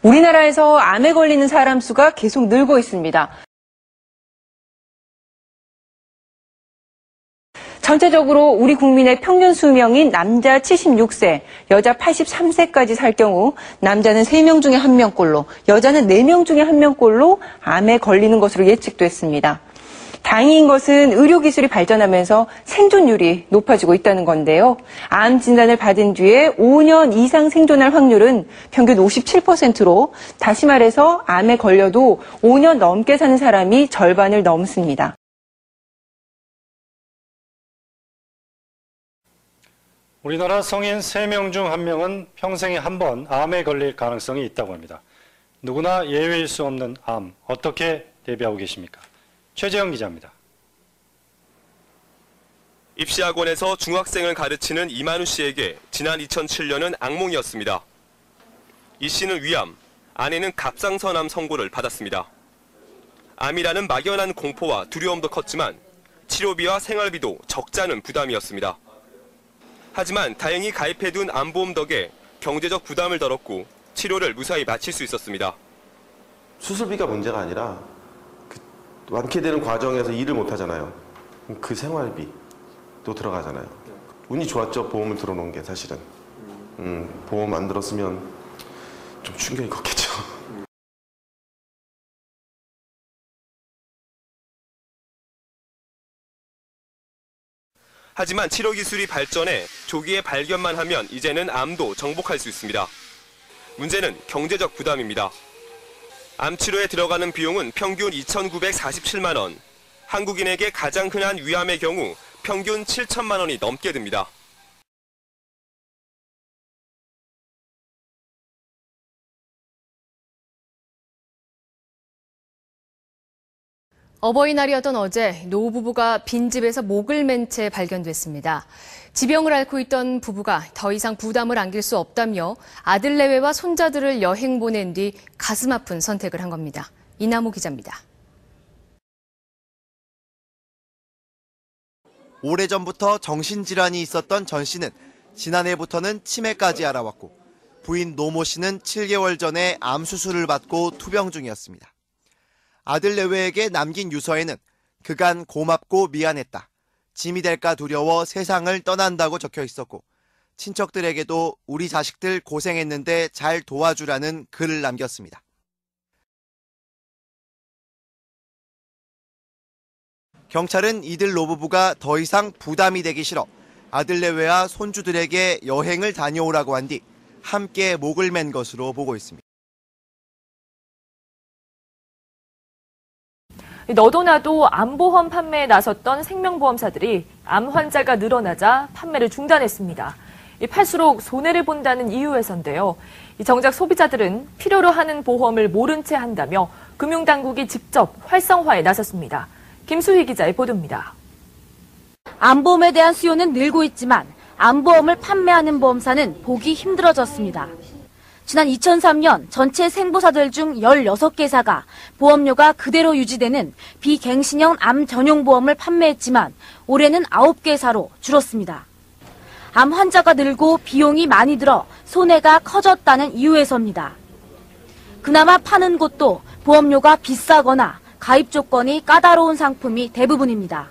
우리나라에서 암에 걸리는 사람 수가 계속 늘고 있습니다. 전체적으로 우리 국민의 평균 수명인 남자 76세, 여자 83세까지 살 경우 남자는 3명 중에 1명꼴로, 여자는 4명 중에 1명꼴로 암에 걸리는 것으로 예측됐습니다. 다행인 것은 의료기술이 발전하면서 생존율이 높아지고 있다는 건데요. 암 진단을 받은 뒤에 5년 이상 생존할 확률은 평균 57%로, 다시 말해서 암에 걸려도 5년 넘게 사는 사람이 절반을 넘습니다. 우리나라 성인 3명 중 1명은 평생에 한 번 암에 걸릴 가능성이 있다고 합니다. 누구나 예외일 수 없는 암, 어떻게 대비하고 계십니까? 최재형 기자입니다. 입시학원에서 중학생을 가르치는 이만우 씨에게 지난 2007년은 악몽이었습니다. 이 씨는 위암, 아내는 갑상선암 선고를 받았습니다. 암이라는 막연한 공포와 두려움도 컸지만 치료비와 생활비도 적지 않은 부담이었습니다. 하지만 다행히 가입해둔 암보험 덕에 경제적 부담을 덜었고 치료를 무사히 마칠 수 있었습니다. 수술비가 문제가 아니라 완쾌되는 과정에서 일을 못 하잖아요. 그 생활비도 들어가잖아요. 운이 좋았죠. 보험을 들어놓은 게 사실은. 보험 안 들었으면 좀 충격이 컸겠죠. 하지만 치료 기술이 발전해 조기에 발견만 하면 이제는 암도 정복할 수 있습니다. 문제는 경제적 부담입니다. 암 치료에 들어가는 비용은 평균 2,947만 원, 한국인에게 가장 흔한 위암의 경우 평균 7천만 원이 넘게 듭니다. 어버이날이었던 어제 노부부가 빈집에서 목을 맨 채 발견됐습니다. 지병을 앓고 있던 부부가 더 이상 부담을 안길 수 없다며 아들 내외와 손자들을 여행 보낸 뒤 가슴 아픈 선택을 한 겁니다. 이남호 기자입니다. 오래전부터 정신질환이 있었던 전 씨는 지난해부터는 치매까지 알아왔고 부인 노모 씨는 7개월 전에 암 수술을 받고 투병 중이었습니다. 아들 내외에게 남긴 유서에는 그간 고맙고 미안했다. 짐이 될까 두려워 세상을 떠난다고 적혀 있었고 친척들에게도 우리 자식들 고생했는데 잘 도와주라는 글을 남겼습니다. 경찰은 이들 노부부가 더 이상 부담이 되기 싫어 아들 내외와 손주들에게 여행을 다녀오라고 한 뒤 함께 목을 맨 것으로 보고 있습니다. 너도 나도 암보험 판매에 나섰던 생명보험사들이 암 환자가 늘어나자 판매를 중단했습니다. 팔수록 손해를 본다는 이유에서인데요. 정작 소비자들은 필요로 하는 보험을 모른 채 한다며 금융당국이 직접 활성화에 나섰습니다. 김수희 기자의 보도입니다. 암보험에 대한 수요는 늘고 있지만 암보험을 판매하는 보험사는 보기 힘들어졌습니다. 지난 2003년 전체 생보사들 중 16개사가 보험료가 그대로 유지되는 비갱신형 암 전용 보험을 판매했지만 올해는 9개사로 줄었습니다. 암 환자가 늘고 비용이 많이 들어 손해가 커졌다는 이유에서입니다. 그나마 파는 곳도 보험료가 비싸거나 가입 조건이 까다로운 상품이 대부분입니다.